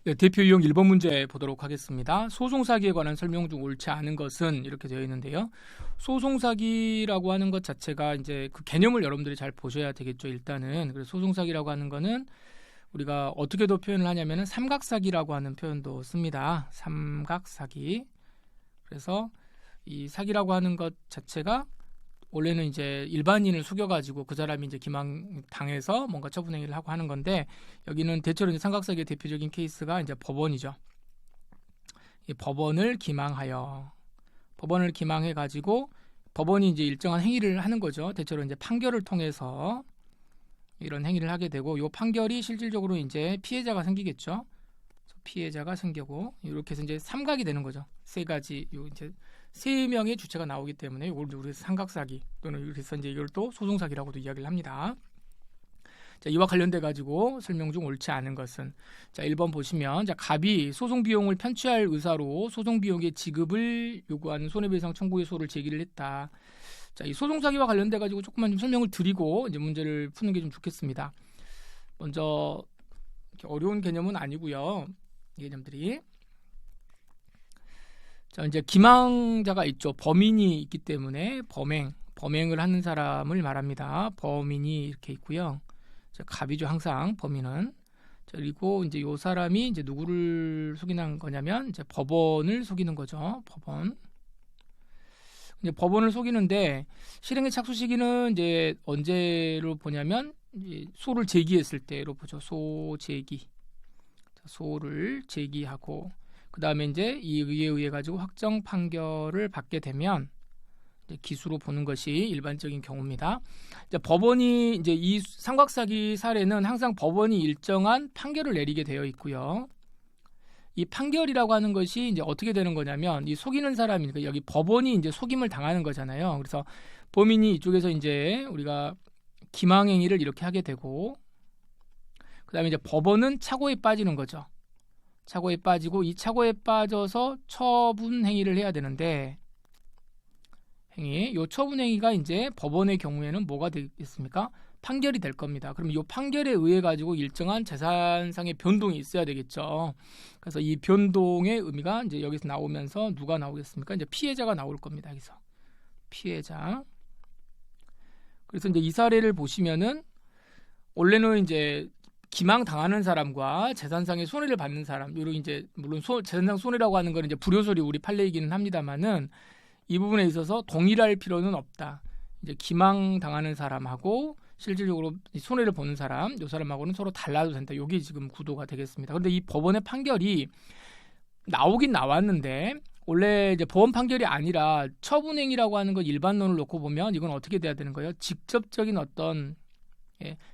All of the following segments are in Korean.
네, 대표 유형 1번 문제 보도록 하겠습니다. 소송사기에 관한 설명 중 옳지 않은 것은 이렇게 되어 있는데요. 소송사기라고 하는 것 자체가 이제 그 개념을 여러분들이 잘 보셔야 되겠죠. 일단은 그래서 소송사기라고 하는 거는 우리가 어떻게도 표현을 하냐면은 삼각사기라고 하는 표현도 씁니다. 삼각사기. 그래서 이 사기라고 하는 것 자체가 원래는 이제 일반인을 속여가지고 그 사람이 이제 기망당해서 뭔가 처분행위를 하고 하는 건데, 여기는 대체로 이제 삼각사기의 대표적인 케이스가 이제 법원이죠. 이 법원을 기망해가지고 법원이 이제 일정한 행위를 하는 거죠. 대체로 이제 판결을 통해서 이런 행위를 하게 되고, 이 판결이 실질적으로 이제 피해자가 생기겠죠. 피해자가 생기고 이렇게 해서 이제 삼각이 되는 거죠. 세 가지 요 이제 세 명의 주체가 나오기 때문에 이걸 우리 삼각사기 또는 그래서 이제 이걸 또 소송사기라고도 이야기를 합니다. 자, 이와 관련돼 가지고 설명 중 옳지 않은 것은, 자 1번 보시면, 자 갑이 소송 비용을 편취할 의사로 소송 비용의 지급을 요구하는 손해배상 청구의 소를 제기를 했다. 자, 이 소송사기와 관련돼 가지고 조금만 좀 설명을 드리고 이제 문제를 푸는 게 좀 좋겠습니다. 먼저 이렇게 어려운 개념은 아니고요. 이 개념들이, 자 이제 기망자가 있죠. 범인이 있기 때문에 범행을 하는 사람을 말합니다. 범인이 이렇게 있고요. 자, 갑이죠, 항상 범인은. 자, 그리고 이제 요 사람이 이제 누구를 속이는 거냐면 이제 법원을 속이는 거죠. 이제 법원을 속이는데, 실행의 착수 시기는 이제 언제로 보냐면 이제 소를 제기했을 때로 보죠. 소를 제기하고, 그 다음에 이제 이 의에 의해 가지고 확정 판결을 받게 되면 이제 기수로 보는 것이 일반적인 경우입니다. 이제 법원이 이제 이 삼각사기 사례는 항상 법원이 일정한 판결을 내리게 되어 있고요. 이 판결이라고 하는 것이 이제 어떻게 되는 거냐면, 이 속이는 사람이, 여기 법원이 이제 속임을 당하는 거잖아요. 그래서 범인이 이쪽에서 이제 우리가 기망행위를 이렇게 하게 되고, 그 다음에 이제 법원은 착오에 빠지는 거죠. 착오에 빠지고, 이 착오에 빠져서 처분 행위를 해야 되는데, 이 처분 행위가 이제 법원의 경우에는 뭐가 되겠습니까? 판결이 될 겁니다. 그럼 이 판결에 의해 가지고 일정한 재산상의 변동이 있어야 되겠죠. 그래서 이 변동의 의미가 이제 여기서 나오면서 누가 나오겠습니까? 이제 피해자가 나올 겁니다. 여기서 피해자. 그래서 이제 이 사례를 보시면은, 원래는 이제 기망 당하는 사람과 재산상의 손해를 받는 사람, 요런 이제 물론 재산상 손해라고 하는 건 이제 불효소리 우리 판례이기는 합니다만은, 이 부분에 있어서 동일할 필요는 없다. 이제 기망 당하는 사람하고 실질적으로 손해를 보는 사람, 이 사람하고는 서로 달라도 된다. 이게 지금 구도가 되겠습니다. 그런데 이 법원의 판결이 나오긴 나왔는데, 원래 이제 법원 판결이 아니라 처분행위라고 하는 것 일반론을 놓고 보면 이건 어떻게 돼야 되는 거예요? 직접적인 어떤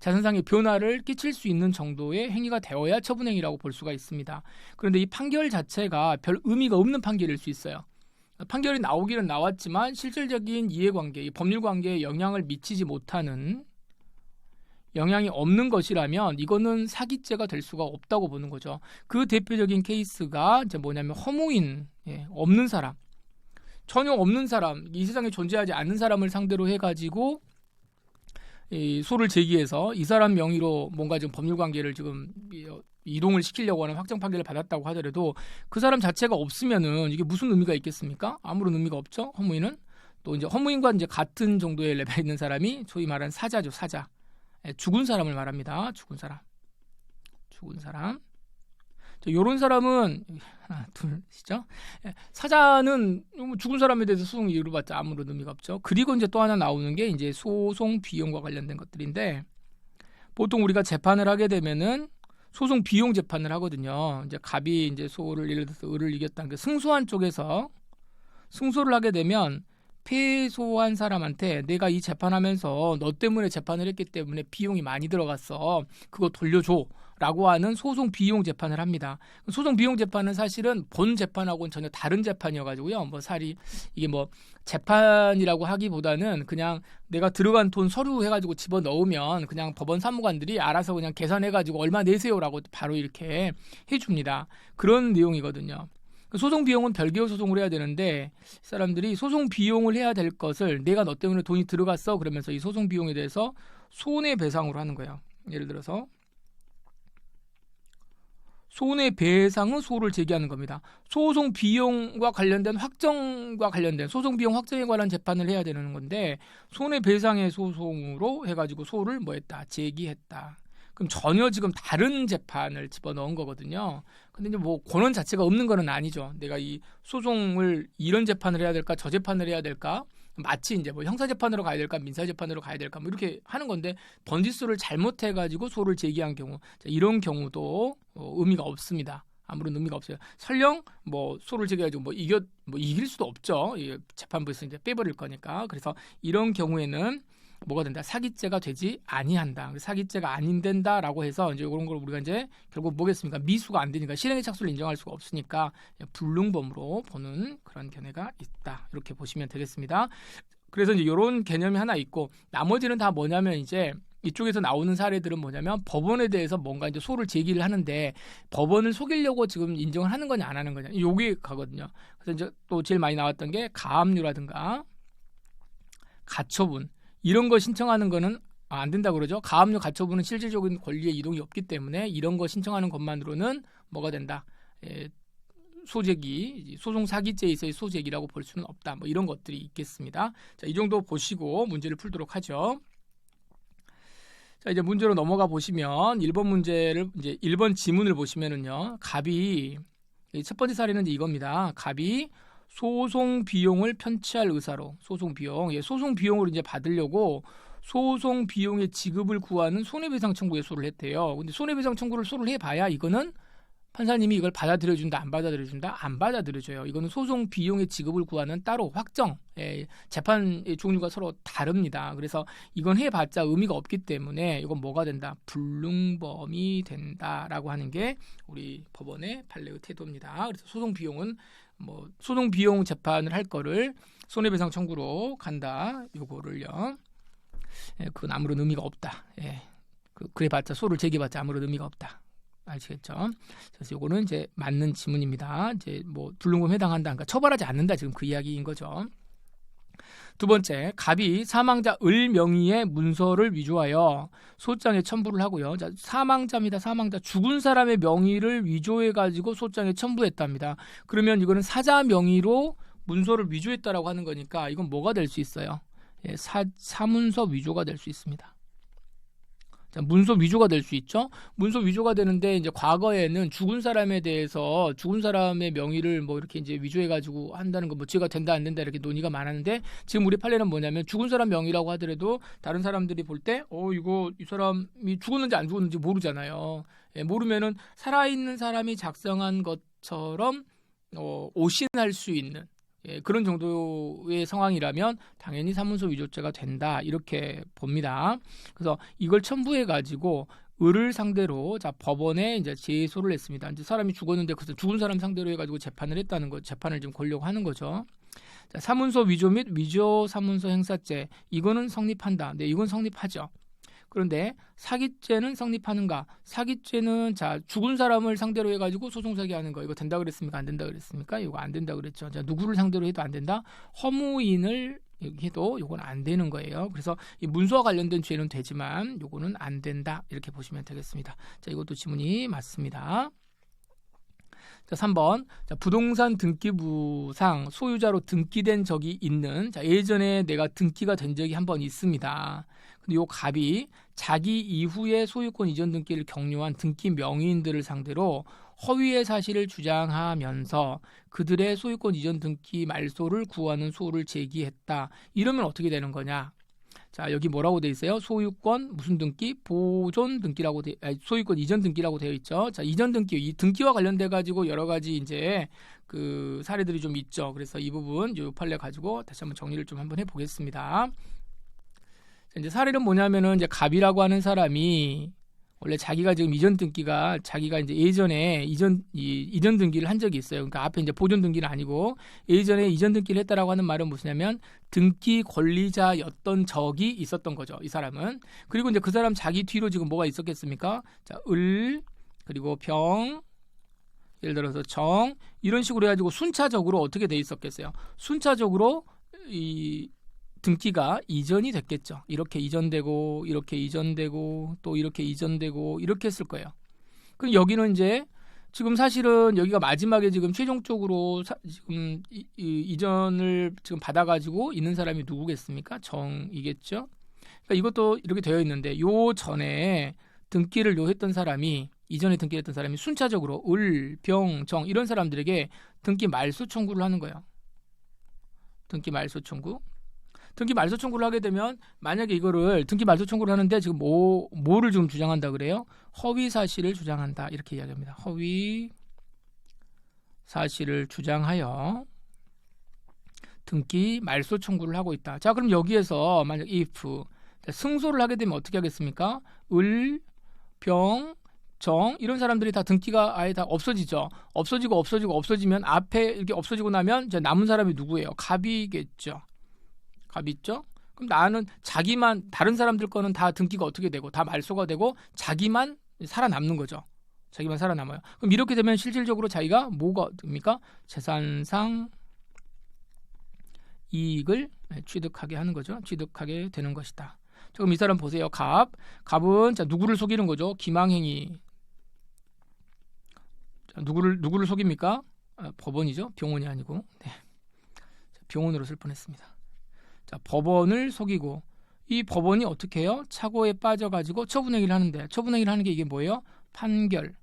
재산상의 변화를 끼칠 수 있는 정도의 행위가 되어야 처분행위라고 볼 수가 있습니다. 그런데 이 판결 자체가 별 의미가 없는 판결일 수 있어요. 판결이 나오기는 나왔지만 실질적인 이해관계, 법률관계에 영향을 미치지 못하는, 영향이 없는 것이라면 이거는 사기죄가 될 수가 없다고 보는 거죠. 그 대표적인 케이스가 이제 뭐냐면 허무인, 없는 사람, 전혀 없는 사람, 이 세상에 존재하지 않는 사람을 상대로 해가지고 이 소를 제기해서 이 사람 명의로 뭔가 지금 법률관계를 지금 이동을 시키려고 하는 확정 판결을 받았다고 하더라도 그 사람 자체가 없으면은 이게 무슨 의미가 있겠습니까? 아무런 의미가 없죠. 허무인은. 또 이제 허무인과 이제 같은 정도의 레벨에 있는 사람이 소위 말하는 사자죠. 사자. 죽은 사람을 말합니다. 죽은 사람. 요런 사람은 하나, 둘이죠. 사자는 죽은 사람에 대해서 소송 이유를 받자 아무런 의미가 없죠. 그리고 이제 또 하나 나오는 게 이제 소송 비용과 관련된 것들인데, 보통 우리가 재판을 하게 되면은 소송 비용 재판을 하거든요. 이제 갑이 이제 소를 예를 들어서 을을 이겼다는 게 승소한 쪽에서 승소를 하게 되면, 패소한 사람한테 내가 이 재판하면서 너 때문에 재판을 했기 때문에 비용이 많이 들어갔어, 그거 돌려줘 라고 하는 소송 비용 재판을 합니다. 소송 비용 재판은 사실은 본 재판하고는 전혀 다른 재판이어가지고요. 이게 재판이라고 하기보다는 그냥 내가 들어간 돈 서류 해가지고 집어 넣으면 그냥 법원 사무관들이 알아서 그냥 계산해가지고 얼마 내세요라고 바로 이렇게 해줍니다. 그런 내용이거든요. 소송 비용은 별개의 소송을 해야 되는데, 사람들이 소송 비용을 해야 될 것을 내가 너 때문에 돈이 들어갔어 그러면서 이 소송 비용에 대해서 손해배상으로 하는 거예요. 예를 들어서 손해배상의 소를 제기하는 겁니다. 소송 비용과 관련된 확정과 관련된 소송 비용 확정에 관한 재판을 해야 되는 건데 손해배상의 소송으로 해가지고 소를 뭐 했다? 제기했다. 그럼 전혀 지금 다른 재판을 집어넣은 거거든요. 근데 이제 뭐 권한 자체가 없는 거는 아니죠. 내가 이 소송을 이런 재판을 해야 될까, 저 재판을 해야 될까, 마치 이제 뭐 형사 재판으로 가야 될까, 민사 재판으로 가야 될까, 뭐 이렇게 하는 건데 번지수를 잘못해가지고 소를 제기한 경우, 이런 경우도 의미가 없습니다. 아무런 의미가 없어요. 설령 뭐 소를 제기해가지고 뭐 이길 수도 없죠. 재판부에서 이제 빼버릴 거니까. 그래서 이런 경우에는 뭐가 된다? 사기죄가 되지 아니한다. 사기죄가 아닌된다라고 해서 이제 이런 걸 우리가 이제 결국 뭐겠습니까? 미수가 안 되니까 실행의 착수를 인정할 수가 없으니까 불능범으로 보는 그런 견해가 있다. 이렇게 보시면 되겠습니다. 그래서 이제 이런 개념이 하나 있고 나머지는 다 뭐냐면 이제 이쪽에서 나오는 사례들은 뭐냐면 법원에 대해서 뭔가 이제 소를 제기를 하는데 법원을 속이려고 지금 인정을 하는 거냐 안 하는 거냐 요게 가거든요. 그래서 이제 또 제일 많이 나왔던 게 가압류라든가 가처분 이런 거 신청하는 거는 안 된다고 그러죠. 가압류 가처분은 실질적인 권리의 이동이 없기 때문에 이런 거 신청하는 것만으로는 뭐가 된다. 소제기, 소송 사기죄에서의 소제기라고 볼 수는 없다. 뭐 이런 것들이 있겠습니다. 자, 이 정도 보시고 문제를 풀도록 하죠. 자, 이제 문제로 넘어가 보시면 1번 문제를 이제 1번 지문을 보시면은요. 갑이 첫 번째 사례는 이제 이겁니다. 갑이 소송 비용을 편취할 의사로 소송 비용을 이제 받으려고 소송 비용의 지급을 구하는 손해배상 청구에 소를 했대요. 근데 손해배상 청구를 소를 해봐야 이거는 판사님이 이걸 받아들여준다, 안 받아들여준다, 안 받아들여줘요. 이거는 소송 비용의 지급을 구하는 따로 확정, 재판의 종류가 서로 다릅니다. 그래서 이건 해봤자 의미가 없기 때문에 이건 뭐가 된다? 불능범이 된다라고 하는 게 우리 법원의 판례의 태도입니다. 그래서 소송 비용은 뭐 소송 비용 재판을 할 거를 손해배상 청구로 간다. 요거를요. 그건 아무런 의미가 없다. 그래봤자 소를 제기해봤자 아무런 의미가 없다. 아시겠죠? 그래서 요거는 이제 맞는 지문입니다. 이제 뭐 불능범 해당한다, 그러니까 처벌하지 않는다 지금 그 이야기인 거죠. 두 번째, 갑이 사망자 을 명의의 문서를 위조하여 소장에 첨부를 하고요. 자, 사망자입니다. 사망자 죽은 사람의 명의를 위조해가지고 소장에 첨부했답니다. 그러면 이거는 사자 명의로 문서를 위조했다라고 하는 거니까 이건 뭐가 될 수 있어요? 사문서 위조가 될 수 있습니다. 자, 문서 위조가 될 수 있죠. 문서 위조가 되는데 이제 과거에는 죽은 사람에 대해서 죽은 사람의 명의를 뭐 이렇게 이제 위조해가지고 한다는 거 뭐 죄가 된다 안 된다 이렇게 논의가 많았는데 지금 우리 판례는 뭐냐면 죽은 사람 명의라고 하더라도 다른 사람들이 볼 때 이거 이 사람이 죽었는지 안 죽었는지 모르잖아요. 모르면은 살아있는 사람이 작성한 것처럼 오신할 수 있는. 그런 정도의 상황이라면 당연히 사문서 위조죄가 된다 이렇게 봅니다. 그래서 이걸 첨부해가지고 을을 상대로 법원에 이제 제소를 했습니다. 이제 사람이 죽었는데 그래서 죽은 사람 상대로 해가지고 재판을 했다는 거, 재판을 좀 걸려고 하는 거죠. 자, 사문서 위조 및 위조 사문서 행사죄 이거는 성립한다. 네, 이건 성립하죠. 그런데 사기죄는 성립하는가? 사기죄는 자 죽은 사람을 상대로 해가지고 소송 사기하는 거 이거 된다 그랬습니까? 안 된다 그랬습니까? 이거 안 된다 그랬죠. 자 누구를 상대로 해도 안 된다. 허무인을 해도 이건 안 되는 거예요. 그래서 이 문서와 관련된 죄는 되지만 이거는 안 된다 이렇게 보시면 되겠습니다. 자 이것도 지문이 맞습니다. 자, 3번. 자, 부동산 등기부상 소유자로 등기된 적이 있는 예전에 내가 등기가 된 적이 한 번 있습니다. 근데 요 갑이 자기 이후에 소유권 이전 등기를 격려한 등기 명의인들을 상대로 허위의 사실을 주장하면서 그들의 소유권 이전 등기 말소를 구하는 소를 제기했다. 이러면 어떻게 되는 거냐? 자, 여기 뭐라고 되어 있어요? 소유권 무슨 등기? 보존 등기라고 소유권 이전 등기라고 되어 있죠. 자, 이전 등기, 이 등기와 관련돼 가지고 여러 가지 이제 그 사례들이 좀 있죠. 그래서 이 부분 요 판례 가지고 다시 한번 정리를 좀 한번 해 보겠습니다. 이제 사례는 뭐냐면은 이제 갑이라고 하는 사람이 원래 자기가 지금 이전 등기가 자기가 이제 예전에 이전 등기를 한 적이 있어요. 그러니까 앞에 이제 보존 등기는 아니고 예전에 이전 등기를 했다라고 하는 말은 무엇이냐면 등기 권리자였던 적이 있었던 거죠. 이 사람은. 그리고 이제 그 사람 자기 뒤로 지금 뭐가 있었겠습니까? 자, 을 그리고 병 예를 들어서 정 이런 식으로 해가지고 순차적으로 어떻게 돼 있었겠어요? 순차적으로 이 등기가 이전이 됐겠죠. 이렇게 이전되고 이렇게 이전되고 또 이렇게 이전되고 이렇게 했을 거예요. 그럼 여기는 이제 지금 사실은 여기가 마지막에 지금 최종적으로 지금 이전을 지금 받아가지고 있는 사람이 누구겠습니까? 정이겠죠. 그러니까 이것도 이렇게 되어 있는데 요 전에 등기를 했던 사람이 이전에 등기했던 사람이 순차적으로 을, 병, 정 이런 사람들에게 등기 말소 청구를 하는 거예요. 등기 말소 청구. 등기 말소 청구를 하게 되면 만약에 이거를 등기 말소 청구를 하는데 지금 뭐를 지금 주장한다 그래요? 허위 사실을 주장한다 이렇게 이야기합니다. 허위 사실을 주장하여 등기 말소 청구를 하고 있다. 자, 그럼 여기에서 만약 if 승소를 하게 되면 어떻게 하겠습니까? 을, 병, 정 이런 사람들이 다 등기가 아예 다 없어지죠. 없어지면 앞에 이렇게 없어지고 나면 이제 남은 사람이 누구예요? 갑이겠죠. 갑이 있죠? 그럼 나는 자기만 다른 사람들 거는 다 등기가 어떻게 되고 다 말소가 되고 자기만 살아남는 거죠. 자기만 살아남아요. 그럼 이렇게 되면 실질적으로 자기가 뭐가 됩니까? 재산상 이익을 취득하게 하는 거죠. 취득하게 되는 것이다. 그럼 이 사람 보세요. 갑은 자, 누구를 속이는 거죠? 기망행위. 자, 누구를 속입니까? 법원이죠. 병원이 아니고. 네. 병원으로 쓸 뻔했습니다. 자, 법원을 속이고 이 법원이 어떻게 해요? 착오에 빠져가지고 처분행위를 하는데 처분행위를 하는 게 이게 뭐예요? 판결.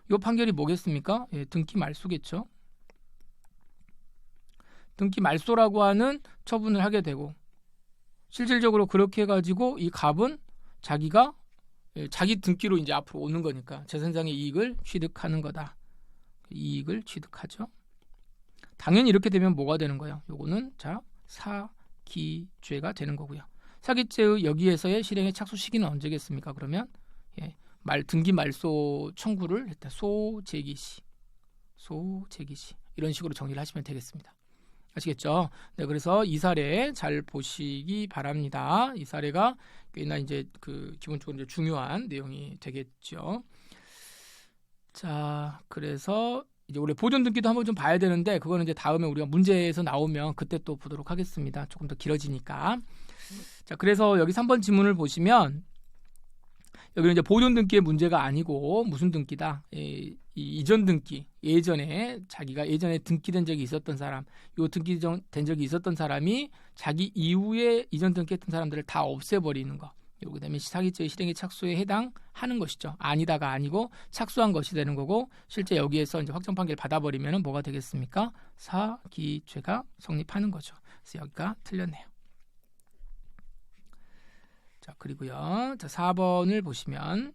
이 판결이 뭐겠습니까? 예, 등기 말소겠죠. 등기 말소라고 하는 처분을 하게 되고 실질적으로 그렇게 해가지고 이 갑은 자기가 자기 등기로 이제 앞으로 오는 거니까 재산상의 이익을 취득하는 거다. 이익을 취득하죠. 당연히 이렇게 되면 뭐가 되는 거예요? 요거는 자 사기죄가 되는 거고요. 사기죄의 여기에서의 실행의 착수 시기는 언제겠습니까? 그러면 예, 등기 말소 청구를 했다. 소제기시 이런 식으로 정리를 하시면 되겠습니다. 아시겠죠? 네, 그래서 이 사례 잘 보시기 바랍니다. 이 사례가 꽤나 이제 그 기본적으로 이제 중요한 내용이 되겠죠. 자, 그래서 이제 우리 보존 등기도 한번 좀 봐야 되는데 그거는 이제 다음에 우리가 문제에서 나오면 그때 또 보도록 하겠습니다. 조금 더 길어지니까. 자, 그래서 여기 3번 지문을 보시면 여기는 이제 보존 등기의 문제가 아니고 무슨 등기다? 이 이전 등기. 예전에 자기가 예전에 등기된 적이 있었던 사람, 요 등기된 적이 있었던 사람이 자기 이후에 이전 등기했던 사람들을 다 없애버리는 거. 요게 되면 사기죄의 실행의 착수에 해당하는 것이죠. 아니다가 아니고 착수한 것이 되는 거고 실제 여기에서 이제 확정 판결 받아버리면 뭐가 되겠습니까? 사기죄가 성립하는 거죠. 그래서 여기가 틀렸네요. 자, 그리고요. 자, 4번을 보시면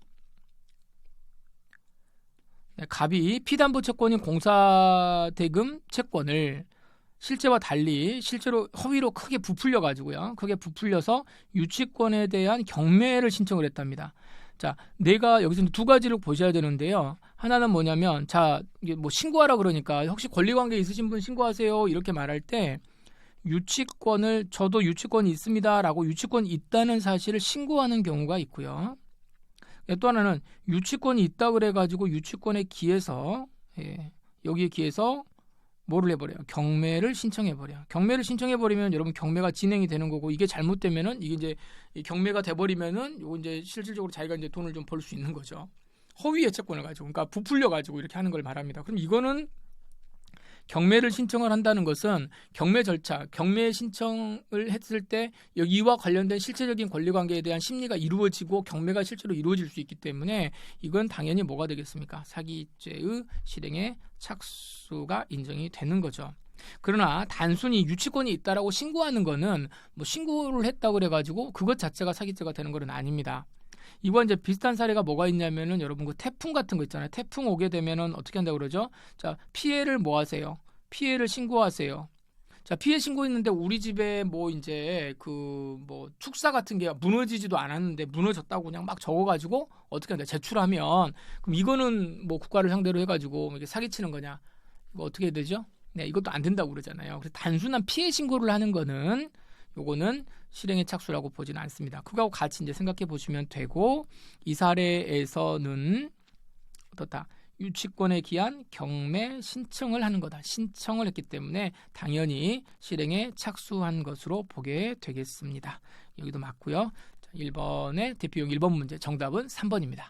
갑이 피담보 채권인 공사대금 채권을 실제와 달리 실제로 허위로 크게 부풀려가지고요. 크게 부풀려서 유치권에 대한 경매를 신청을 했답니다. 자, 내가 여기서 두 가지를 보셔야 되는데요. 하나는 뭐냐면, 자, 이게 뭐 신고하라 그러니까 혹시 권리관계 있으신 분 신고하세요 이렇게 말할 때 유치권을 저도 유치권이 있습니다라고 유치권이 있다는 사실을 신고하는 경우가 있고요. 또 하나는 유치권이 있다 그래가지고 유치권에 기해서 여기에 기해서 뭐를 해버려요? 경매를 신청해버려요. 경매를 신청해버리면 여러분 경매가 진행이 되는 거고 이게 잘못되면은 이게 이제 경매가 돼버리면은 요거 이제 실질적으로 자기가 이제 돈을 좀 벌 수 있는 거죠. 허위의 채권을 가지고 그러니까 부풀려가지고 이렇게 하는 걸 말합니다. 그럼 이거는 경매를 신청을 한다는 것은 경매 절차, 경매 신청을 했을 때 이와 관련된 실체적인 권리관계에 대한 심리가 이루어지고 경매가 실제로 이루어질 수 있기 때문에 이건 당연히 뭐가 되겠습니까? 사기죄의 실행의 착수가 인정이 되는 거죠. 그러나 단순히 유치권이 있다라고 신고하는 거는 뭐 신고를 했다고 그래가지고 그것 자체가 사기죄가 되는 건 아닙니다. 이번 이제 비슷한 사례가 뭐가 있냐면은 여러분 그 태풍 같은 거 있잖아요. 태풍 오게 되면은 어떻게 한다고 그러죠? 자, 피해를 뭐 하세요? 피해를 신고하세요. 자, 피해 신고했는데 우리 집에 뭐 이제 그 뭐 축사 같은 게 무너지지도 않았는데 무너졌다고 그냥 막 적어가지고 어떻게 한다? 제출하면 그럼 이거는 뭐 국가를 상대로 해가지고 이게 사기치는 거냐? 이거 어떻게 해야 되죠? 네, 이것도 안 된다고 그러잖아요. 그래서 단순한 피해 신고를 하는 거는 요거는 실행의 착수라고 보지는 않습니다. 그거하고 같이 이제 생각해 보시면 되고 이 사례에서는 어떻다? 유치권에 기한 경매 신청을 하는 거다. 신청을 했기 때문에 당연히 실행에 착수한 것으로 보게 되겠습니다. 여기도 맞고요. 자, 1번의 대표용 1번 문제 정답은 3번입니다.